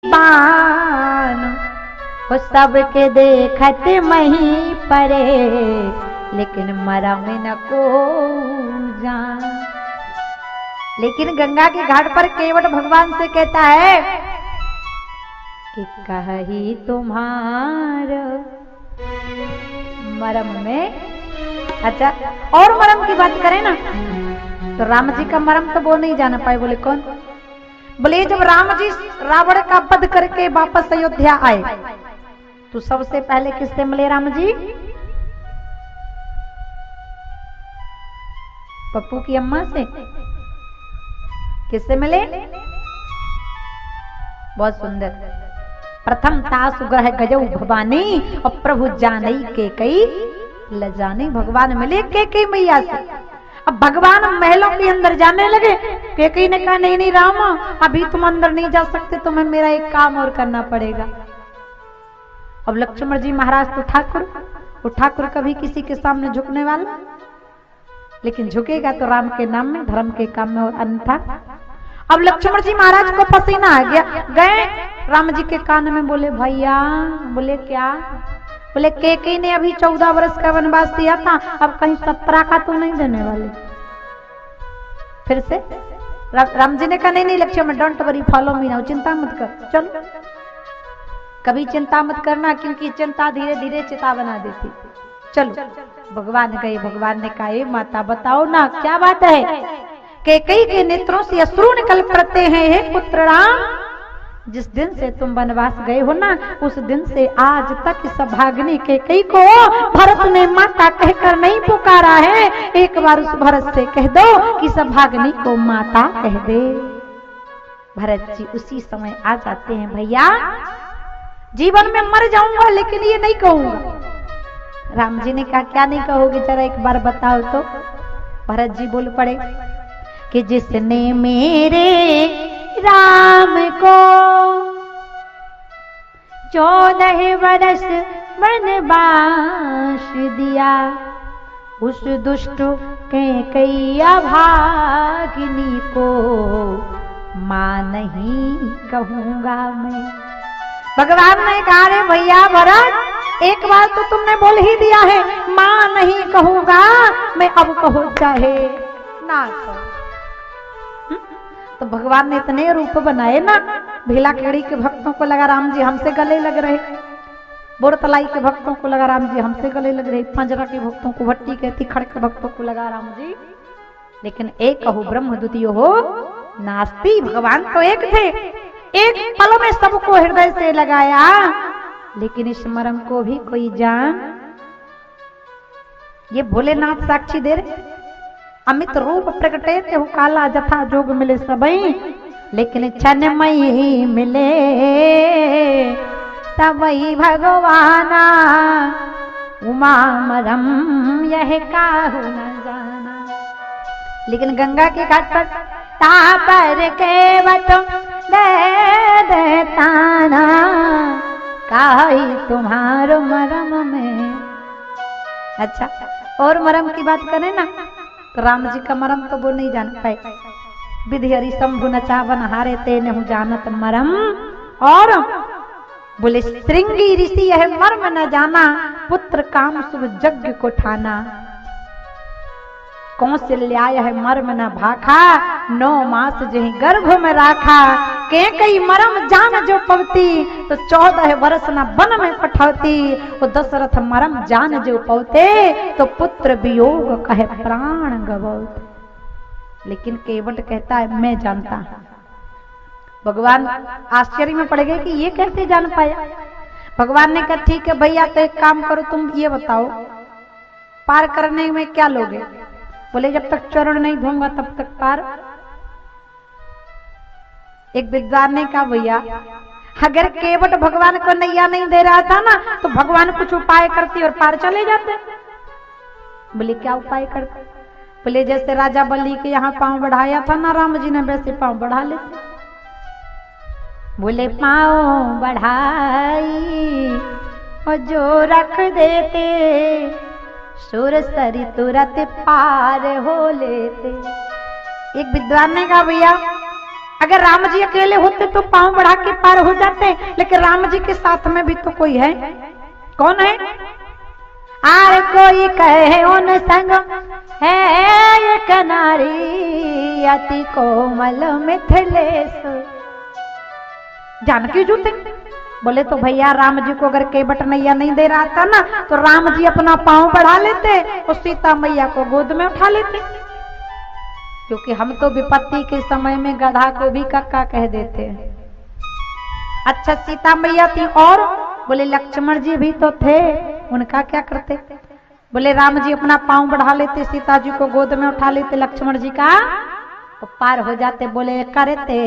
बान वो सबके देखत मही परे, लेकिन मरम न को जान। लेकिन गंगा के घाट पर केवट भगवान से कहता है कि कही तुम्हार मरम में। अच्छा, और मरम की बात करें ना तो राम जी का मरम तो वो नहीं जाना पाए। बोले कौन? बोले जब राम जी रावण का वध करके वापस अयोध्या आए तो सबसे पहले किससे मिले राम जी? पप्पू की अम्मा से। किससे मिले? बहुत सुंदर। प्रथम तासु ग्रह गजौ भवानी और प्रभु जानई के कई लजानी। भगवान मिले के कई मैया से। अब भगवान महलों के अंदर जाने लगे। के कई ने कहा नहीं नहीं राम, अभी तुम अंदर नहीं जा सकते, तुम्हें मेरा एक काम और करना पड़ेगा। अब लक्ष्मण जी महाराज तो ठाकुर कभी किसी के सामने झुकने वाला, लेकिन झुकेगा तो राम के नाम में, धर्म के काम में, और अन्यथा। अब लक्ष्मण जी महाराज को पसीना आ गया, गए राम जी के कान में, बोले भैया। बोले क्या? बोले केकई ने अभी 14 वर्ष का वनवास दिया था, अब कहीं 17 का तो नहीं देने वाले। फिर से राम जी ने कहा नहीं नहीं Lakshman, don't worry, follow me now, चिंता मत कर, चलो। कभी चिंता मत करना, क्योंकि चिंता धीरे धीरे चिता बना देती। चलो भगवान गए। भगवान ने कहा माता बताओ ना क्या बात है? केकई के नेत्रों से अश्रु निकल पड़ते हैं। हे पुत्र राम, जिस दिन से तुम वनवास गए हो ना, उस दिन से आज तक इस भागनी केकई को भरत ने माता कहकर नहीं पुकारा है। एक बार उस भरत से कह दो कि सब भागनी को माता कह दे। भरत जी उसी समय आ जाते हैं, भैया जीवन में मर जाऊंगा लेकिन ये नहीं कहूंगा। राम जी ने कहा क्या नहीं कहोगे, जरा एक बार बताओ तो। भरत जी बोल पड़े कि जिसने मेरे राम को 14 वर्ष वनवास दिया, उस दुष्ट कैकैया भागिनी को मां नहीं कहूंगा मैं। भगवान ने कहा रे भैया भरत, एक बार तो तुमने बोल ही दिया है, मां नहीं कहूंगा मैं, अब कहो चाहे ना कहो। तो भगवान ने इतने रूप बनाए ना, भीला केड़ी के भक्तों को लगा राम जी हमसे गले लग रहे, बोरतलाई के भक्तों को लगा राम जी हमसे गले लग रहे, पंजरा के भक्तों को, भट्टी के तिखड़ के भक्तों को लगा राम जी। लेकिन एक कहो ब्रह्म द्वितीय हो नास्ति, भगवान तो एक थे, एक पल में सबको हृदय से लगाया। लेकिन इस मरम को भी कोई जान, ये भोलेनाथ साक्षी दे रहे, अमित रूप प्रगटे ते काला जथा जोग मिले सबई, लेकिन क्षणमय ही मिले तबई भगवाना। उमा मरम यह काहू न जाना। लेकिन गंगा के घाट पर तापर केवट दे ताना, काई तुम्हारो मरम में। अच्छा, और मरम की बात करें ना तो राम जी का मरम तो वो नहीं जान पाए। विधि हरि शंभु नचावन हारे ते नहु जानत मरम। और बोले श्रृंगी ऋषि यह मर्म न जाना, पुत्र काम शुभ यज्ञ को ठाना। कौशल्या यह मर्म न भाखा, 9 मास जही गर्भ में राखा। के कई मरम जान जो पवती, तो 14 वर्ष न वन में पठौती। वो दशरथ मरम जान जो पवते, तो पुत्र वियोग कहे प्राण गवौते। लेकिन केवट कहता है मैं जानता हूं। भगवान आश्चर्य में पड़ गए कि ये कैसे जान पाया। भगवान ने कहा ठीक है भैया, तो एक काम करो, तुम ये बताओ पार करने में क्या लोगे? बोले जब तक चरण नहीं धोऊंगा तब तक पार। एक विद्वान ने कहा भैया, अगर केवट भगवान को नैया नहीं दे रहा था ना, तो भगवान कुछ उपाय करती और पार चले जाते। बोले क्या उपाय करते? बोले जैसे राजा बलि के यहाँ पांव बढ़ाया था ना राम जी ने, वैसे पांव बढ़ा लेते। बोले पांव बढ़ाई और जो रख देते, सुर सरी तुरंत पार हो लेते। एक विद्वान ने कहा भैया अगर राम जी अकेले होते तो पांव बढ़ा के पार हो जाते, लेकिन राम जी के साथ में भी तो कोई है। कौन है? आर कोई कहे उन संग है एक नारी अति कोमल मिथिलेश। जानकी जूते बोले तो भैया राम जी को अगर केवट नैया नहीं दे रहा था ना, तो राम जी अपना पांव बढ़ा लेते और सीता मैया को गोद में उठा लेते, क्योंकि हम तो विपत्ति के समय में गधा को भी कक्का कह देते हैं। अच्छा सीता मैया थी और बोले लक्ष्मण जी भी तो थे, उनका क्या करते? बोले राम जी अपना पांव बढ़ा लेते, सीता जी को गोद में उठा लेते, लक्ष्मण जी का तो पार हो जाते। बोले करते